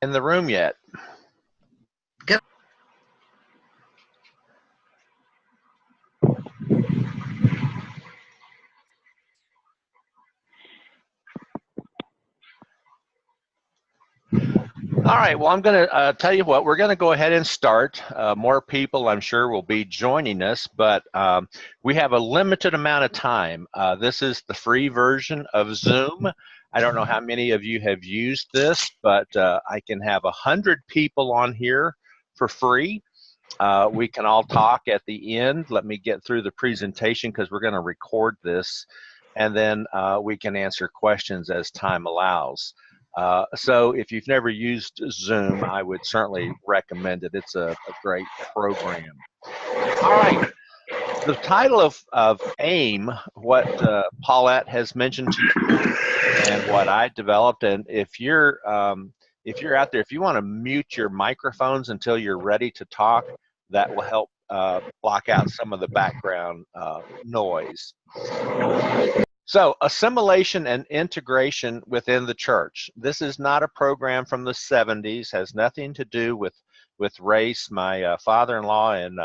in the room yet? Good. All right, well, I'm going to tell you what, we're going to go ahead and start. More people, I'm sure, will be joining us, but we have a limited amount of time. This is the free version of Zoom. I don't know how many of you have used this, but I can have 100 people on here for free. We can all talk at the end. Let me get through the presentation because we're going to record this, and then we can answer questions as time allows. So if you've never used Zoom, I would certainly recommend it. It's a great program. All right. The title of AIM, what Paulette has mentioned to you and what I developed, and if you're out there, if you want to mute your microphones until you're ready to talk, that will help block out some of the background noise. So, assimilation and integration within the church. This is not a program from the 70s, has nothing to do with race. My father-in-law in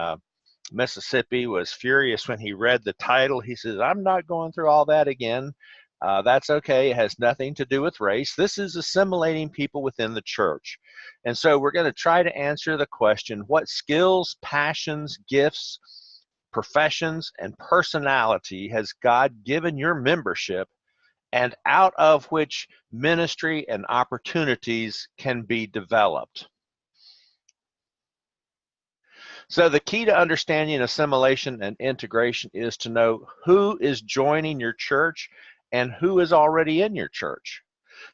Mississippi was furious when he read the title. He says, I'm not going through all that again. That's okay. It has nothing to do with race. This is assimilating people within the church. And so we're going to try to answer the question, what skills, passions, gifts, professions, and personality has God given your membership, and out of which ministry and opportunities can be developed? So the key to understanding assimilation and integration is to know who is joining your church and who is already in your church.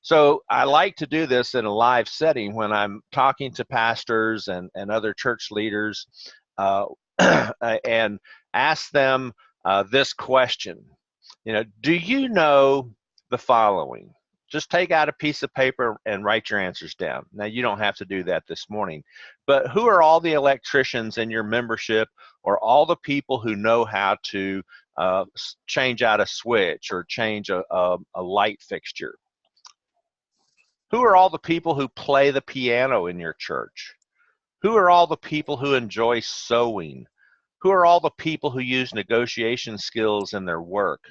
So I like to do this in a live setting when I'm talking to pastors and other church leaders and ask them this question. Do you know the following? Just take out a piece of paper and write your answers down. Now, you don't have to do that this morning, but who are all the electricians in your membership, or all the people who know how to change out a switch or change a light fixture? Who are all the people who play the piano in your church? Who are all the people who enjoy sewing? Who are all the people who use negotiation skills in their work?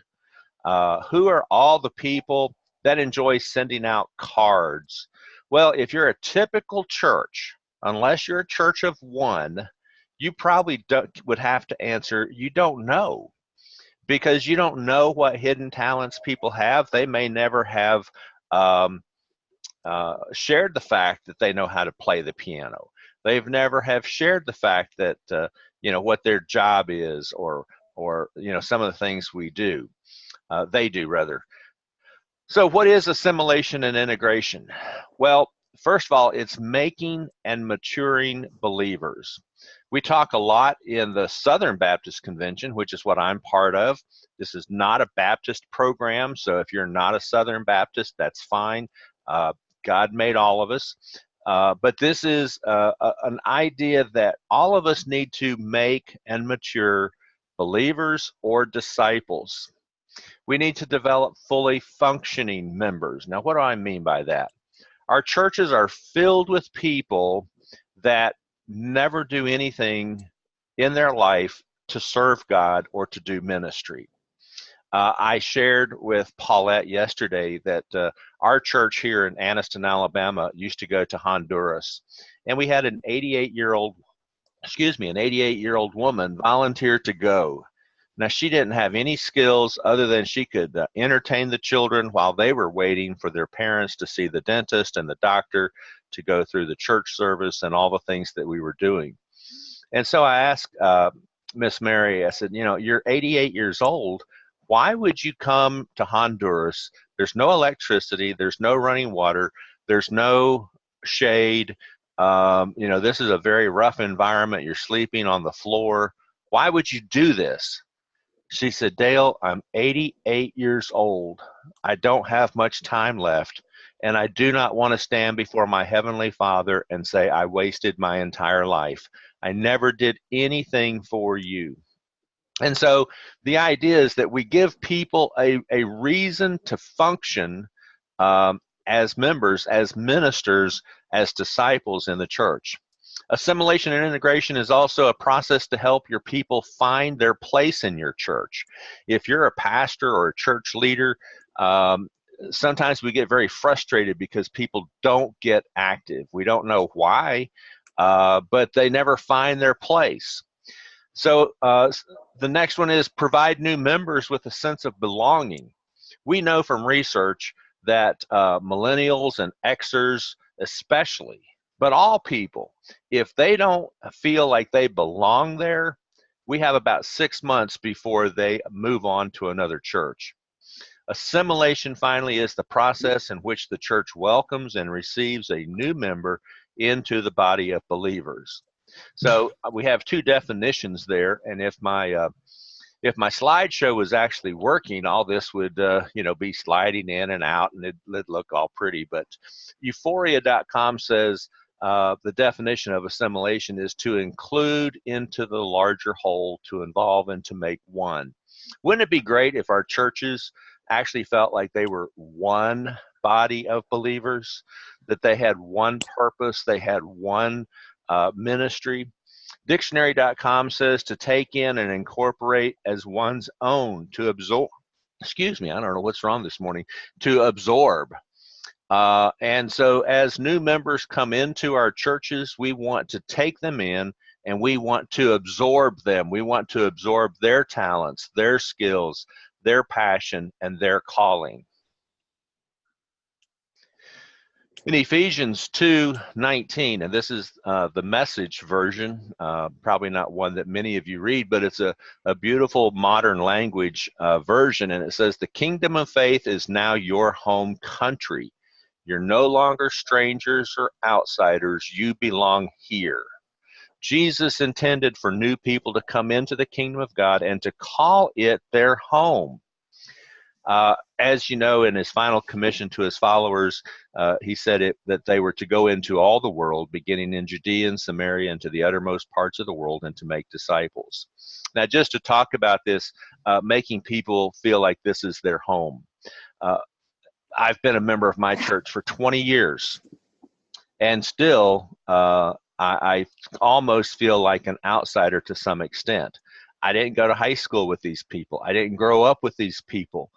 Who are all the people that enjoy sending out cards? Well, if you're a typical church, unless you're a church of one, you probably would have to answer, you don't know, because you don't know what hidden talents people have. They may never have shared the fact that they know how to play the piano. They've never have shared the fact that what their job is, or some of the things we do. They do, rather. So what is assimilation and integration? Well, first of all, it's making and maturing believers. We talk a lot in the Southern Baptist Convention, which is what I'm part of. This is not a Baptist program, so if you're not a Southern Baptist, that's fine. God made all of us. But this is an idea that all of us need to make and mature believers or disciples. We need to develop fully functioning members. Now, what do I mean by that? Our churches are filled with people that never do anything in their life to serve God or to do ministry. I shared with Paulette yesterday that our church here in Anniston, Alabama used to go to Honduras, and we had an 88-year-old woman volunteer to go. Now, she didn't have any skills other than she could entertain the children while they were waiting for their parents to see the dentist and the doctor, to go through the church service and all the things that we were doing. And so I asked Miss Mary, I said, you're 88 years old. Why would you come to Honduras? There's no electricity. There's no running water. There's no shade. This is a very rough environment. You're sleeping on the floor. Why would you do this? She said, Dale, I'm 88 years old. I don't have much time left, and I do not want to stand before my Heavenly Father and say I wasted my entire life. I never did anything for you. And so the idea is that we give people a reason to function as members, as ministers, as disciples in the church. Assimilation and integration is also a process to help your people find their place in your church. If you're a pastor or a church leader, sometimes we get very frustrated because people don't get active. We don't know why, but they never find their place. So the next one is provide new members with a sense of belonging. We know from research that millennials and Xers especially, but all people, if they don't feel like they belong there, we have about 6 months before they move on to another church. Assimilation, finally, is the process in which the church welcomes and receives a new member into the body of believers. So we have two definitions there, and if my slideshow was actually working, all this would be sliding in and out, and it'd look all pretty. But Euphoria.com says the definition of assimilation is to include into the larger whole, to involve and to make one. Wouldn't it be great if our churches actually felt like they were one body of believers, that they had one purpose, they had one ministry? Dictionary.com says to take in and incorporate as one's own, to absorb. Excuse me, I don't know what's wrong this morning. To absorb. And so as new members come into our churches, we want to take them in and we want to absorb them. We want to absorb their talents, their skills, their passion, and their calling. In Ephesians 2:19, and this is the Message version, probably not one that many of you read, but it's a beautiful modern language version, and it says, the kingdom of faith is now your home country. You're no longer strangers or outsiders. You belong here. Jesus intended for new people to come into the kingdom of God and to call it their home. As you know, in his final commission to his followers, he said that they were to go into all the world, beginning in Judea and Samaria and to the uttermost parts of the world, and to make disciples. Now, just to talk about this, making people feel like this is their home. I've been a member of my church for 20 years, and still I almost feel like an outsider to some extent. I didn't go to high school with these people. I didn't grow up with these people.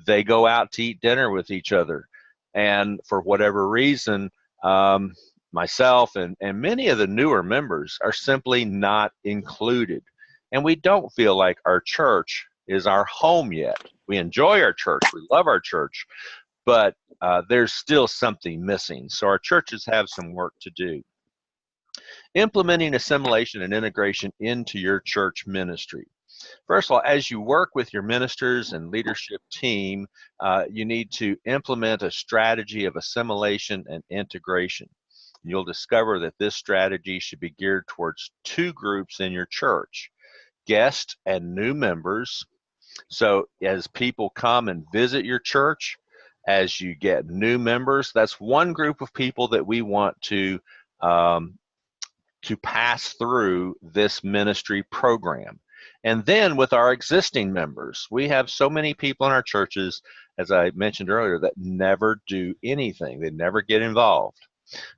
They go out to eat dinner with each other. And for whatever reason, myself and many of the newer members are simply not included. And we don't feel like our church is our home yet. We enjoy our church. We love our church. But there's still something missing. So our churches have some work to do. Implementing assimilation and integration into your church ministry. First of all, as you work with your ministers and leadership team, you need to implement a strategy of assimilation and integration. You'll discover that this strategy should be geared towards two groups in your church, guests and new members. So as people come and visit your church, as you get new members, that's one group of people that we want to pass through this ministry program. And then with our existing members, we have so many people in our churches, as I mentioned earlier, that never do anything. They never get involved.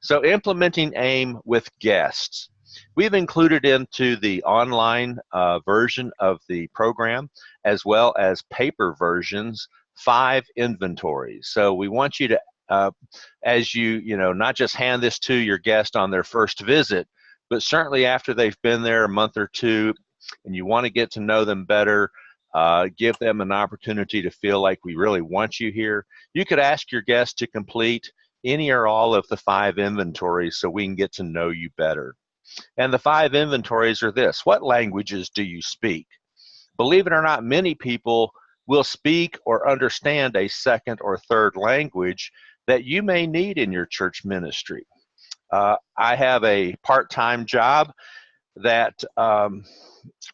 So implementing AIM with guests. We've included into the online version of the program, as well as paper versions, 5 inventories. So we want you to, as you not just hand this to your guest on their first visit, but certainly after they've been there a month or two and you want to get to know them better, give them an opportunity to feel like we really want you here. You could ask your guest to complete any or all of the 5 inventories so we can get to know you better. And the 5 inventories are this: what languages do you speak? Believe it or not, many people will speak or understand a second or third language that you may need in your church ministry. I have a part-time job that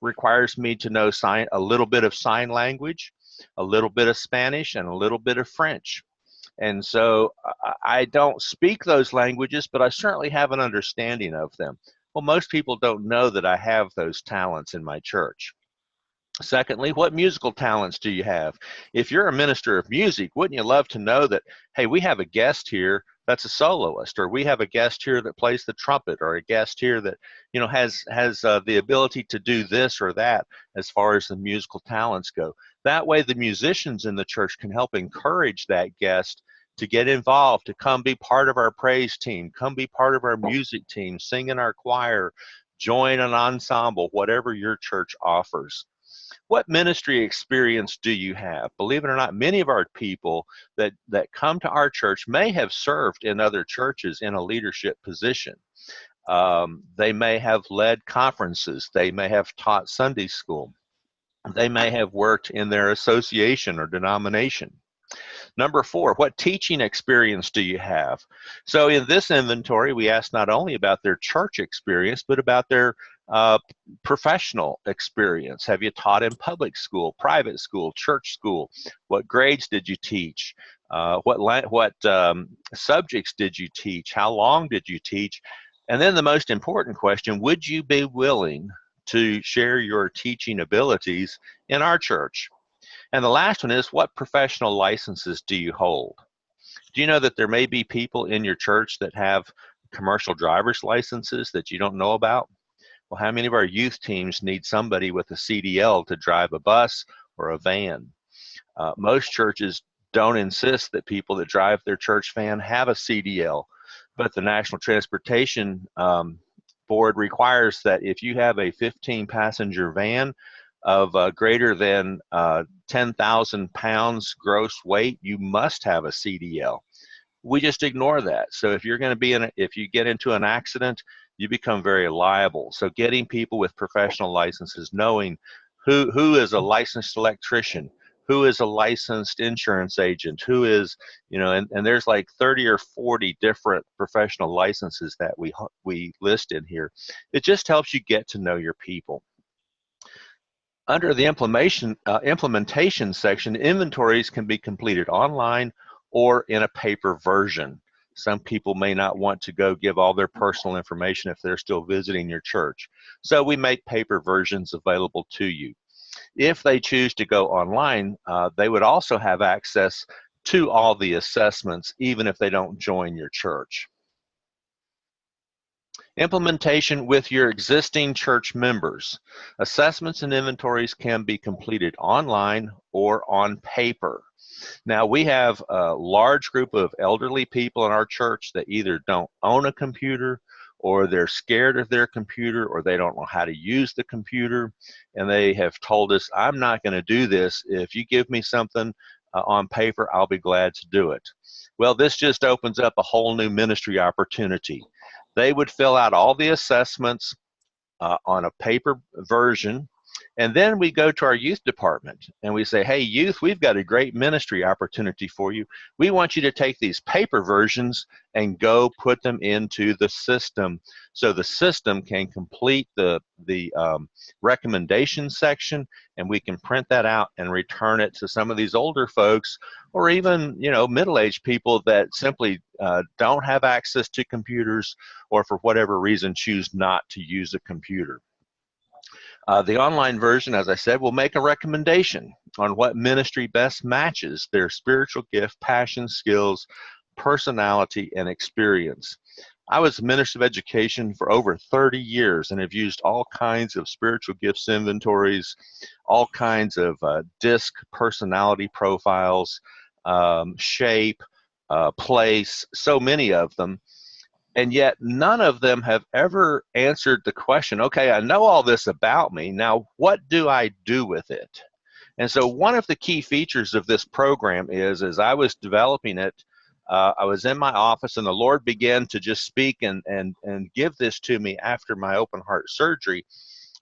requires me to know a little bit of sign language, a little bit of Spanish, and a little bit of French. And so I don't speak those languages, but I certainly have an understanding of them. Well, most people don't know that I have those talents in my church. Secondly, what musical talents do you have? If you're a minister of music, wouldn't you love to know that, hey, we have a guest here that's a soloist, or we have a guest here that plays the trumpet, or a guest here that, you know, has the ability to do this or that as far as the musical talents go. That way, the musicians in the church can help encourage that guest to get involved, to come be part of our praise team, come be part of our music team, sing in our choir, join an ensemble, whatever your church offers. What ministry experience do you have? Believe it or not, many of our people that come to our church may have served in other churches in a leadership position. They may have led conferences. They may have taught Sunday school. They may have worked in their association or denomination. Number 4, what teaching experience do you have? So in this inventory, we asked not only about their church experience, but about their uh, professional experience. Have you taught in public school, private school, church school? What grades did you teach? What subjects did you teach? How long did you teach? And then the most important question, would you be willing to share your teaching abilities in our church? And the last one is, what professional licenses do you hold? Do you know that there may be people in your church that have commercial driver's licenses that you don't know about? Well, how many of our youth teams need somebody with a CDL to drive a bus or a van? Most churches don't insist that people that drive their church van have a CDL, but the National Transportation Board requires that if you have a 15-passenger van of greater than 10,000 pounds gross weight, you must have a CDL. We just ignore that. So if you're going to be if you get into an accident, you become very liable. So getting people with professional licenses, knowing who is a licensed electrician, who is a licensed insurance agent, who is, you know, and there's like 30 or 40 different professional licenses that we list in here. It just helps you get to know your people. Under the implementation section, inventories can be completed online or in a paper version. Some people may not want to go give all their personal information if they're still visiting your church. So we make paper versions available to you. If they choose to go online, they would also have access to all the assessments, even if they don't join your church. Implementation with your existing church members. Assessments and inventories can be completed online or on paper. Now, we have a large group of elderly people in our church that either don't own a computer, or they're scared of their computer, or they don't know how to use the computer, and they have told us, I'm not going to do this. If you give me something on paper, I'll be glad to do it. Well, this just opens up a whole new ministry opportunity. They would fill out all the assessments on a paper version, and then we go to our youth department and we say, hey, youth, we've got a great ministry opportunity for you. We want you to take these paper versions and go put them into the system, so the system can complete the recommendation section, and we can print that out and return it to some of these older folks, or even, you know, middle-aged people that simply don't have access to computers, or for whatever reason choose not to use a computer. The online version, as I said, will make a recommendation on what ministry best matches their spiritual gift, passion, skills, personality, and experience. I was a minister of education for over 30 years and have used all kinds of spiritual gifts inventories, all kinds of DISC personality profiles, shape, place, so many of them. And yet none of them have ever answered the question, okay, I know all this about me, now what do I do with it? And so one of the key features of this program is, as I was developing it, I was in my office and the Lord began to just speak and give this to me after my open heart surgery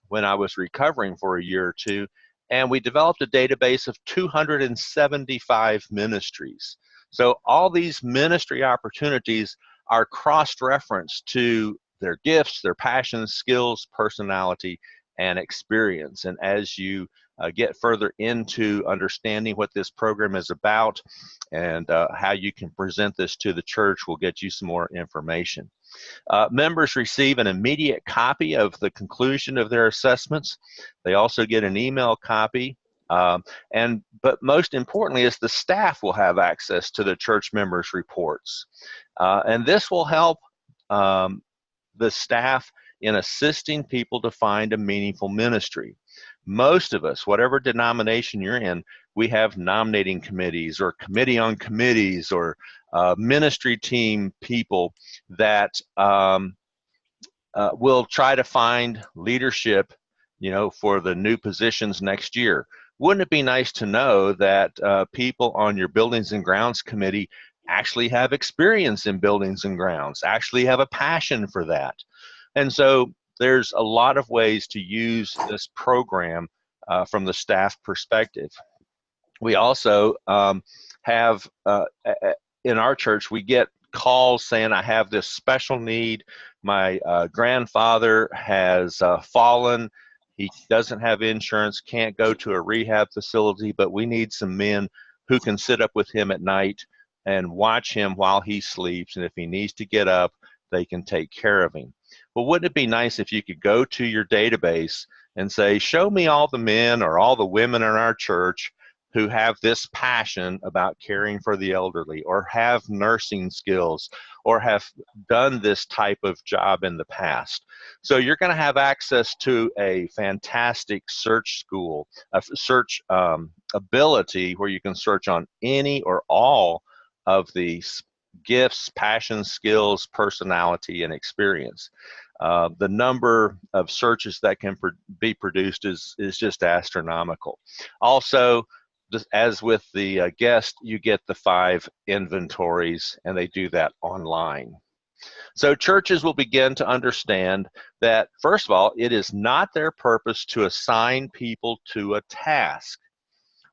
when I was recovering for a year or two. And we developed a database of 275 ministries. So all these ministry opportunities are cross-referenced to their gifts, their passions, skills, personality, and experience. And as you get further into understanding what this program is about and how you can present this to the church, we'll get you some more information. Members receive an immediate copy of the conclusion of their assessments. They also get an email copy. But most importantly is the staff will have access to the church members' reports. And this will help the staff in assisting people to find a meaningful ministry. Most of us, whatever denomination you're in, we have nominating committees or committee on committees or ministry team people that will try to find leadership, for the new positions next year. Wouldn't it be nice to know that people on your Buildings and Grounds Committee actually have experience in buildings and grounds, actually have a passion for that? And so there's a lot of ways to use this program from the staff perspective. We also have, in our church, we get calls saying, I have this special need. My grandfather has fallen. He doesn't have insurance, can't go to a rehab facility, but we need some men who can sit up with him at night and watch him while he sleeps. And if he needs to get up, they can take care of him. Well, wouldn't it be nice if you could go to your database and say, show me all the men or all the women in our church who have this passion about caring for the elderly or have nursing skills or have done this type of job in the past. So you're going to have access to a fantastic search school, a search ability where you can search on any or all of these gifts, passions, skills, personality, and experience. The number of searches that can be produced is just astronomical. Also, as with the guest, you get the 5 inventories, and they do that online. So churches will begin to understand that, first of all, it is not their purpose to assign people to a task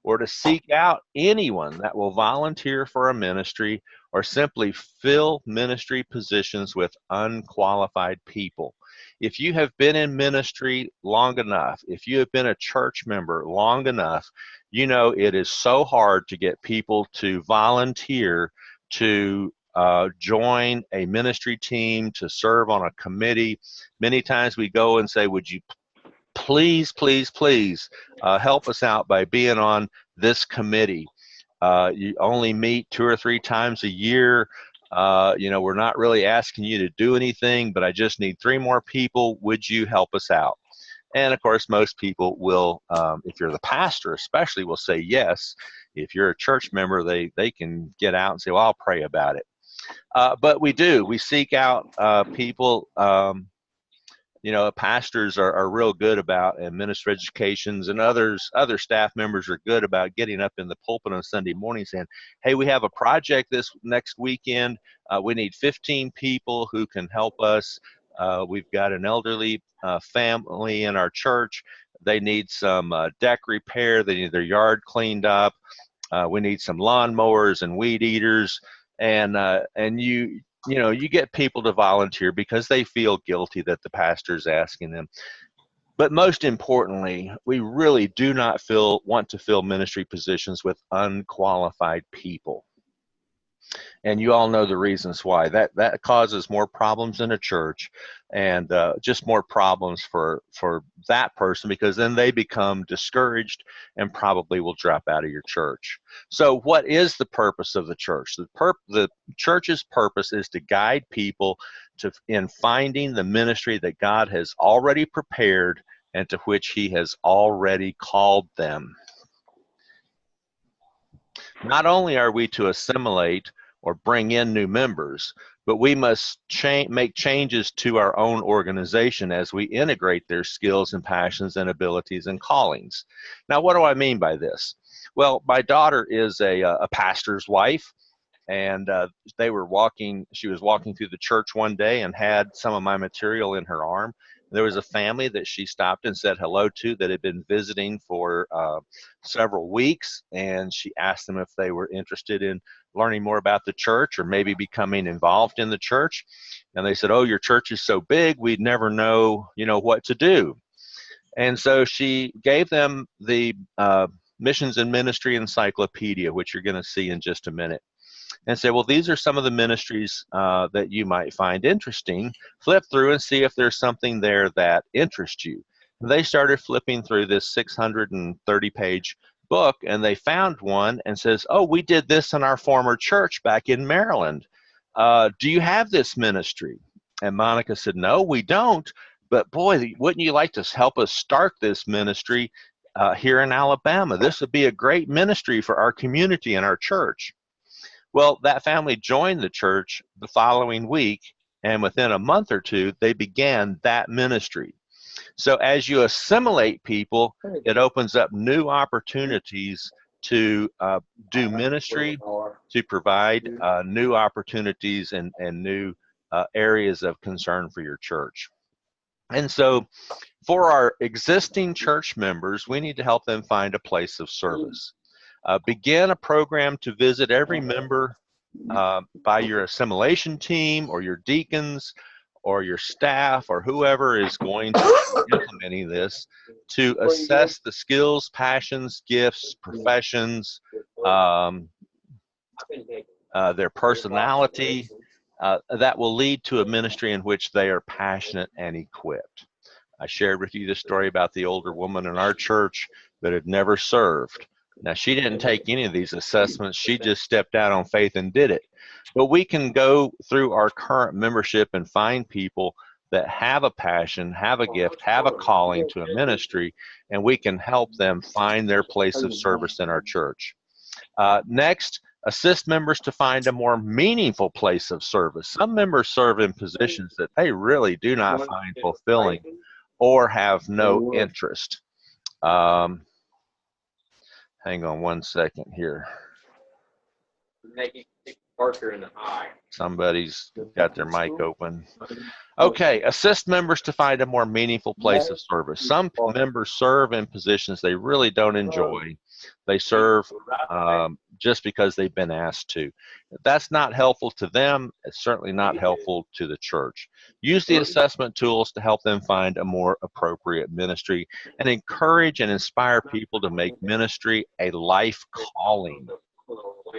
or to seek out anyone that will volunteer for a ministry or simply fill ministry positions with unqualified people. If you have been in ministry long enough, if you have been a church member long enough, you know it is so hard to get people to volunteer to join a ministry team, to serve on a committee. Many times we go and say, would you please, please, please help us out by being on this committee. You only meet 2 or 3 times a year. We're not really asking you to do anything, but I just need 3 more people. Would you help us out? And of course, most people will, if you're the pastor especially, will say yes. If you're a church member, they can get out and say, well, I'll pray about it. But we seek out people. Pastors are real good about, and minister educations and other staff members are good about getting up in the pulpit on Sunday morning saying, hey, we have a project this next weekend. We need 15 people who can help us. We've got an elderly family in our church. They need some deck repair. They need their yard cleaned up. We need some lawnmowers and weed eaters. And you get people to volunteer because they feel guilty that the pastor's asking them. But most importantly, we really do not want to fill ministry positions with unqualified people. And you all know the reasons why. That causes more problems in a church and just more problems for that person, because then they become discouraged and probably will drop out of your church. So what is the purpose of the church? The church's purpose is to guide people in finding the ministry that God has already prepared and to which he has already called them. Not only are we to assimilate or bring in new members, but we must make changes to our own organization as we integrate their skills and passions and abilities and callings. Now, what do I mean by this? Well, my daughter is a pastor's wife, and she was walking through the church one day and had some of my material in her arm. There was a family that she stopped and said hello to that had been visiting for several weeks, and she asked them if they were interested in learning more about the church or maybe becoming involved in the church. And they said, oh, your church is so big, we'd never know, what to do. And so she gave them the Missions and Ministry Encyclopedia, which you're going to see in just a minute. and say, well, these are some of the ministries that you might find interesting. Flip through and see if there's something there that interests you. And they started flipping through this 630-page book, and they found one and says, oh, we did this in our former church back in Maryland. Do you have this ministry? And Monica said, no, we don't. But boy, wouldn't you like to help us start this ministry here in Alabama? This would be a great ministry for our community and our church. Well, that family joined the church the following week, and within a month or two, they began that ministry. So as you assimilate people, it opens up new opportunities to do ministry, to provide new opportunities and new areas of concern for your church. And so for our existing church members, we need to help them find a place of service. Begin a program to visit every member by your assimilation team or your deacons or your staff or whoever is going to be implementing this, to assess the skills, passions, gifts, professions, their personality, that will lead to a ministry in which they are passionate and equipped. I shared with you the story about the older woman in our church that had never served. Now, she didn't take any of these assessments. She just stepped out on faith and did it. But we can go through our current membership and find people that have a passion, have a gift, have a calling to a ministry, and we can help them find their place of service in our church. Next, assist members to find a more meaningful place of service. Some members serve in positions that they really do not find fulfilling or have no interest. Hang on one second here. Somebody's got their mic open. Okay, assist members to find a more meaningful place of service. Some members serve in positions they really don't enjoy. They serve just because they've been asked to. If that's not helpful to them, it's certainly not helpful to the church. Use the assessment tools to help them find a more appropriate ministry, and encourage and inspire people to make ministry a life calling.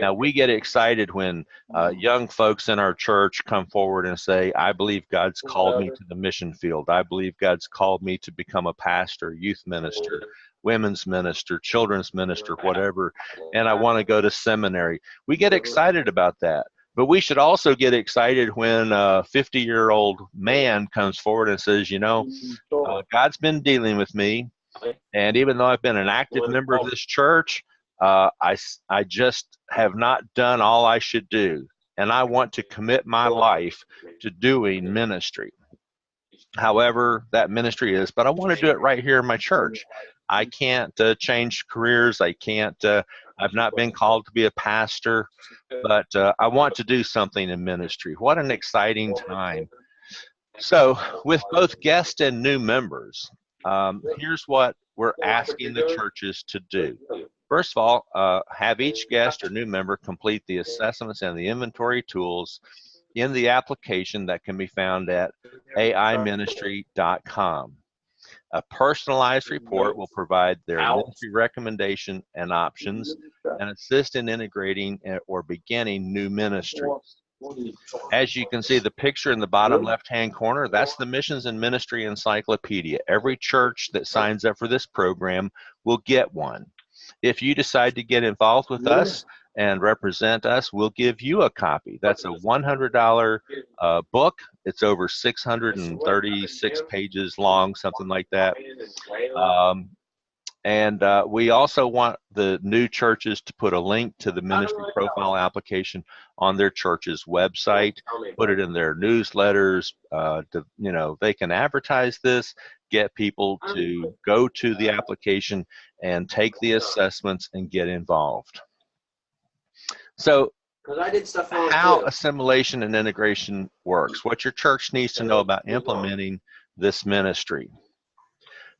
Now, we get excited when young folks in our church come forward and say, I believe God's called me to the mission field. I believe God's called me to become a pastor, youth minister, women's minister, children's minister, whatever, and I want to go to seminary. We get excited about that. But we should also get excited when a 50-year-old man comes forward and says, you know, God's been dealing with me, and even though I've been an active member of this church, I just have not done all I should do, and I want to commit my life to doing ministry. However that ministry is, but I want to do it right here in my church. I can't change careers. I can't, I've not been called to be a pastor, but I want to do something in ministry. What an exciting time. So with both guest and new members, here's what we're asking the churches to do. First of all, have each guest or new member complete the assessments and the inventory tools in the application that can be found at aiministry.com. A personalized report will provide their ministry recommendation and options and assist in integrating or beginning new ministries. As you can see, the picture in the bottom left-hand corner, that's the Missions and Ministry Encyclopedia. Every church that signs up for this program will get one. If you decide to get involved with us and represent us, we'll give you a copy. That's a $100 book. It's over 636 pages long, something like that. We also want the new churches to put a link to the ministry profile application on their church's website, put it in their newsletters. They can advertise this, get people to go to the application and take the assessments and get involved. So how assimilation and integration works, what your church needs to know about implementing this ministry.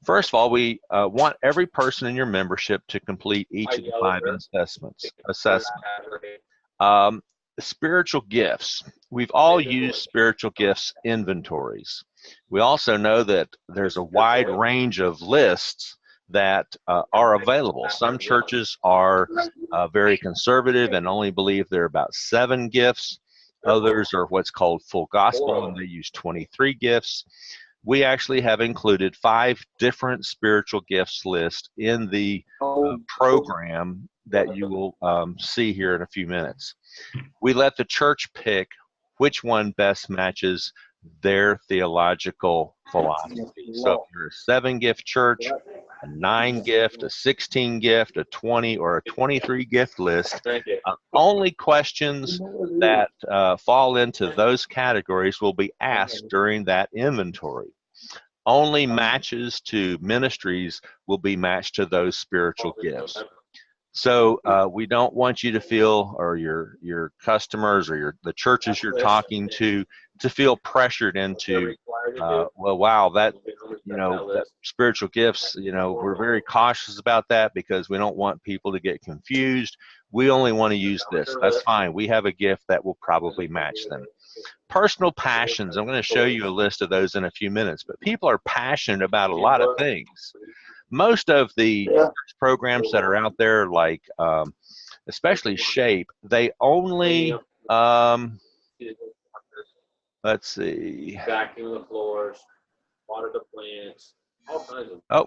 First of all, we want every person in your membership to complete each of the 5 assessments. Spiritual gifts. We've all used spiritual gifts inventories. We also know that there's a wide range of lists that are available. Some churches are very conservative and only believe there are about 7 gifts. Others are what's called full gospel, and they use 23 gifts. We actually have included 5 different spiritual gifts list in the program that you will see here in a few minutes. We let the church pick which one best matches their theological philosophy. So if you're a 7-gift church, a 9-gift, a 16-gift, a 20, or a 23-gift list, only questions that fall into those categories will be asked during that inventory. Only matches to ministries will be matched to those spiritual gifts. So we don't want you to feel, or your customers or the churches you're talking to feel pressured into, well, wow, that spiritual gifts, we're very cautious about that because we don't want people to get confused. We only want to use this. That's fine. We have a gift that will probably match them. Personal passions, I'm going to show you a list of those in a few minutes, but people are passionate about a lot of things. Most of the programs that are out there, like especially SHAPE, they only, let's see. Vacuum the floors, water the plants, all kinds of. Oh,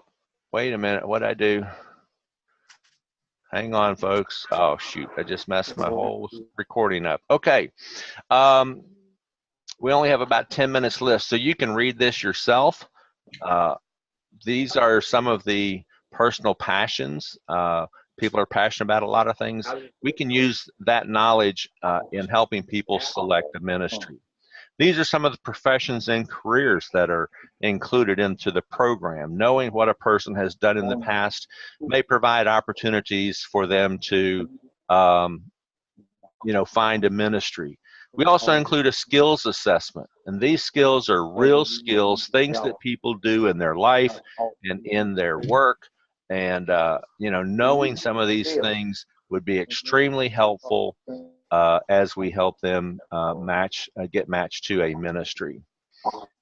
wait a minute. What'd I do? Hang on, folks. Oh, shoot. I just messed my whole recording up. Okay. We only have about 10 minutes left, so you can read this yourself. These are some of the personal passions. People are passionate about a lot of things. We can use that knowledge in helping people select a ministry. These are some of the professions and careers that are included into the program. Knowing what a person has done in the past may provide opportunities for them to, find a ministry. We also include a skills assessment, and these skills are real skills, things that people do in their life and in their work. And, knowing some of these things would be extremely helpful as we help them get matched to a ministry.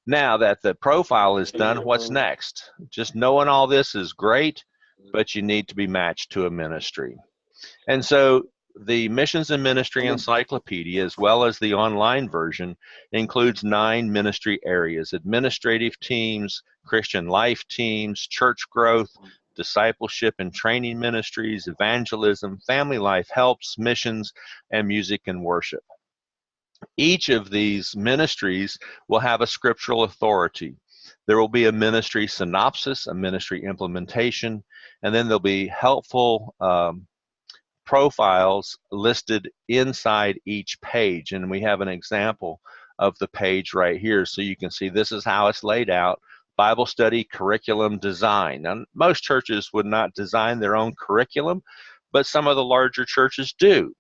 Now that the profile is done, what's next? Just knowing all this is great, but you need to be matched to a ministry. And so the Missions and Ministry Encyclopedia, as well as the online version, includes 9 ministry areas: administrative teams, Christian life teams, church growth, discipleship and training ministries, evangelism, family life helps, missions, and music and worship. Each of these ministries will have a scriptural authority. There will be a ministry synopsis, a ministry implementation, and then there'll be helpful profiles listed inside each page. And we have an example of the page right here, so you can see this is how it's laid out. Bible study curriculum design. Now, most churches would not design their own curriculum, but some of the larger churches do.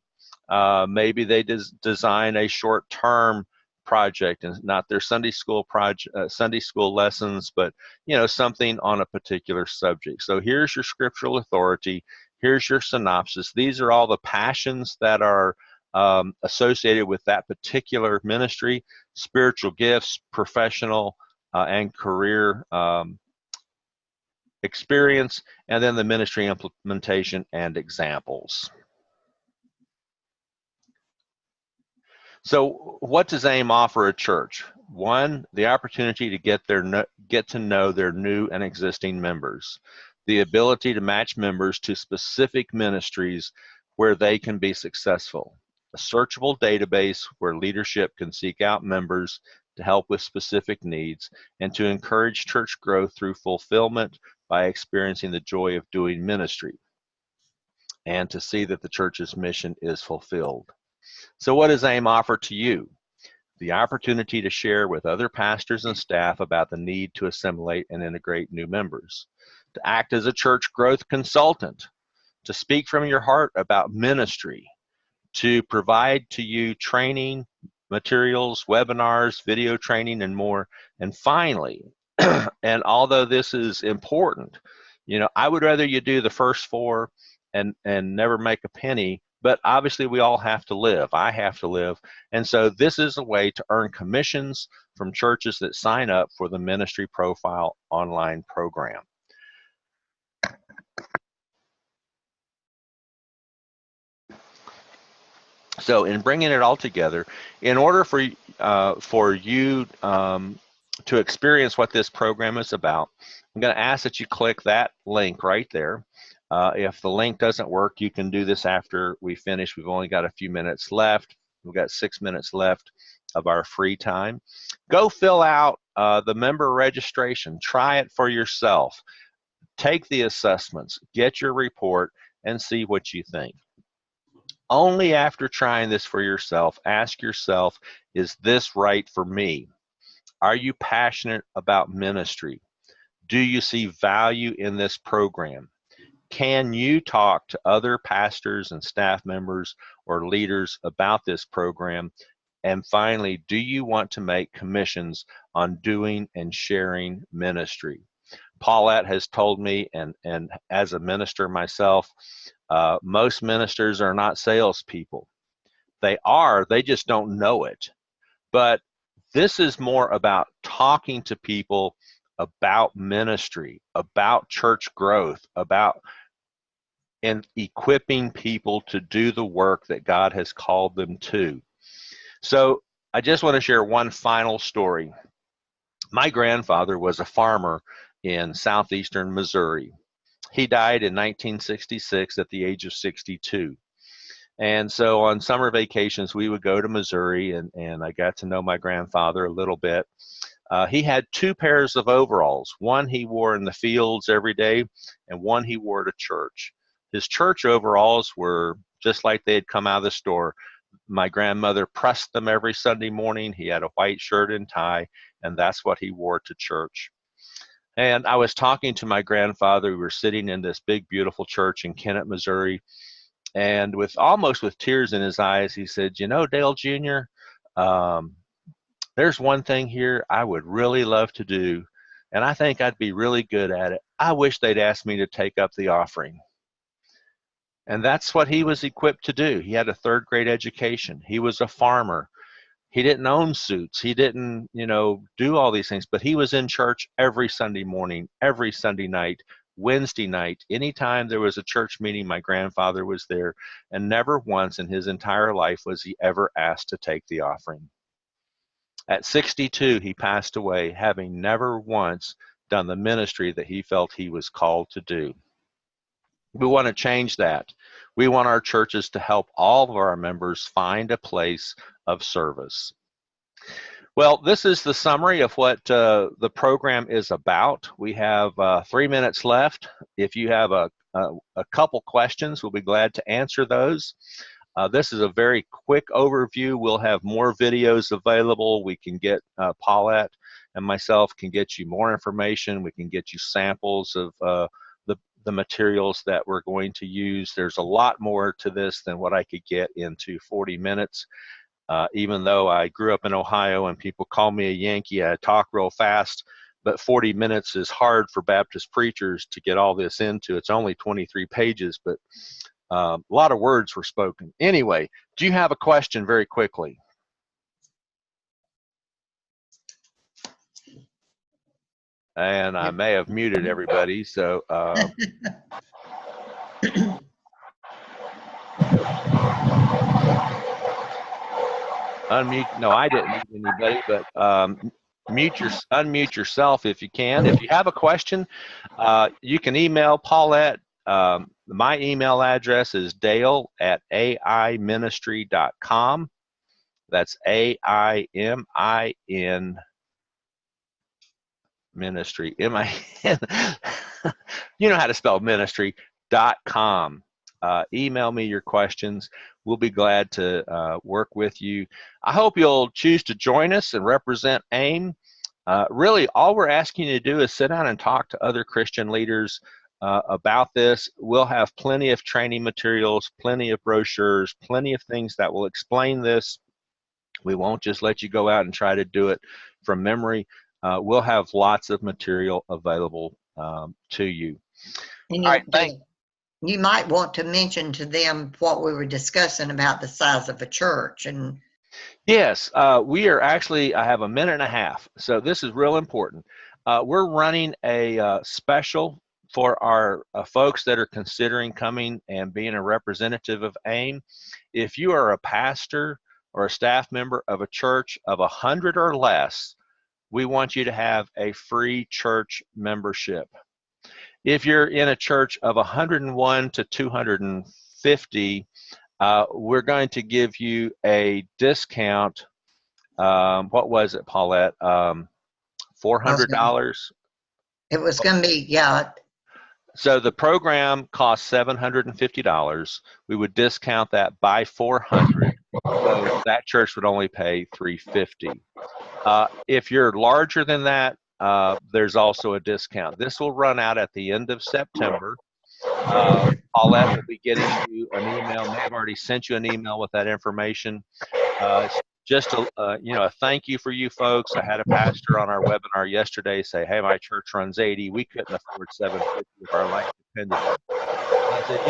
Maybe they design a short-term project and not their Sunday school Sunday school lessons, but something on a particular subject. So here's your scriptural authority. Here's your synopsis. These are all the passions that are associated with that particular ministry: spiritual gifts, professional and career experience, and then the ministry implementation and examples. So what does AIM offer a church? 1, the opportunity to get to know their new and existing members. The ability to match members to specific ministries where they can be successful. A searchable database where leadership can seek out members to help with specific needs, and to encourage church growth through fulfillment by experiencing the joy of doing ministry, and to see that the church's mission is fulfilled. So what does AIM offer to you? The opportunity to share with other pastors and staff about the need to assimilate and integrate new members, to act as a church growth consultant, to speak from your heart about ministry, to provide to you training, materials, webinars, video training, and more. And finally, and although this is important, I would rather you do the first 4 and never make a penny, but obviously we all have to live. I have to live. And so this is a way to earn commissions from churches that sign up for the Ministry Profile online program. So in bringing it all together, in order for you to experience what this program is about, I'm going to ask that you click that link right there. If the link doesn't work, you can do this after we finish. We've only got a few minutes left. We've got 6 minutes left of our free time. Go fill out the member registration. Try it for yourself. Take the assessments, get your report, and see what you think. Only after trying this for yourself, ask yourself, is this right for me? Are you passionate about ministry? Do you see value in this program? Can you talk to other pastors and staff members or leaders about this program? And finally, do you want to make commissions on doing and sharing ministry? Paulette has told me, and as a minister myself, most ministers are not salespeople. They just don't know it. But this is more about talking to people about ministry, about church growth, about equipping people to do the work that God has called them to. So I just want to share one final story. My grandfather was a farmer in southeastern Missouri. He died in 1966 at the age of 62. And so on summer vacations, we would go to Missouri, and I got to know my grandfather a little bit. He had 2 pairs of overalls. One he wore in the fields every day, and one he wore to church. His church overalls were just like they had come out of the store. My grandmother pressed them every Sunday morning. He had a white shirt and tie, and that's what he wore to church. And I was talking to my grandfather. We were sitting in this big, beautiful church in Kennett, Missouri. And almost with tears in his eyes, he said, "You know, Dale Jr., there's one thing here I would really love to do, and I think I'd be really good at it. I wish they'd ask me to take up the offering." And that's what he was equipped to do. He had a 3rd grade education. He was a farmer. He didn't own suits. He didn't, do all these things, but he was in church every Sunday morning, every Sunday night, Wednesday night. Anytime there was a church meeting, my grandfather was there, and never once in his entire life was he ever asked to take the offering. At 62, he passed away, having never once done the ministry that he felt he was called to do. We want to change that. We want our churches to help all of our members find a place of service. Well, this is the summary of what the program is about. We have 3 minutes left. If you have a couple questions, we'll be glad to answer those. This is a very quick overview. We'll have more videos available. We can get Paulette and myself can get you more information. We can get you samples of the materials that we're going to use. There's a lot more to this than what I could get into 40 minutes. Even though I grew up in Ohio and people call me a Yankee, I talk real fast, but 40 minutes is hard for Baptist preachers to get all this into. It's only 23 pages, but a lot of words were spoken. Anyway, do you have a question very quickly? And I may have muted everybody, so unmute. No, I didn't mute anybody, but unmute yourself if you can. If you have a question, you can email Paulette. My email address is dale@aiministry.com. That's AIMIN ministry, M-I-N. You know how to spell ministry.com. Email me your questions. We'll be glad to work with you. I hope you'll choose to join us and represent AIM. Really, all we're asking you to do is sit down and talk to other Christian leaders about this. We'll have plenty of training materials, plenty of brochures, plenty of things that will explain this. We won't just let you go out and try to do it from memory. We'll have lots of material available to you. And all right, thanks. You might want to mention to them what we were discussing about the size of a church. And yes, we are actually, I have a minute and a half, so this is real important. We're running a special for our folks that are considering coming and being a representative of AIM, if you are a pastor or a staff member of a church of 100 or less, we want you to have a free church membership. If you're in a church of 101 to 250, we're going to give you a discount. What was it, Paulette? $400? It was going to be, yeah. So the program costs $750. We would discount that by 400. So that church would only pay $350. If you're larger than that, there's also a discount. This will run out at the end of September. Paulette will be getting you an email. May have already sent you an email with that information. Just a thank you for you folks. I had a pastor on our webinar yesterday say, "Hey, my church runs 80. We couldn't afford 750 if our life depended on it." I said,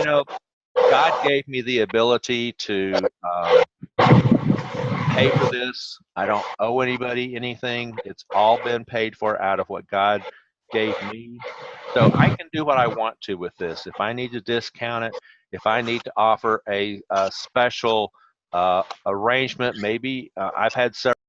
God gave me the ability to pay for this. I don't owe anybody anything. It's all been paid for out of what God gave me. So I can do what I want to with this. If I need to discount it, if I need to offer a special arrangement, maybe I've had several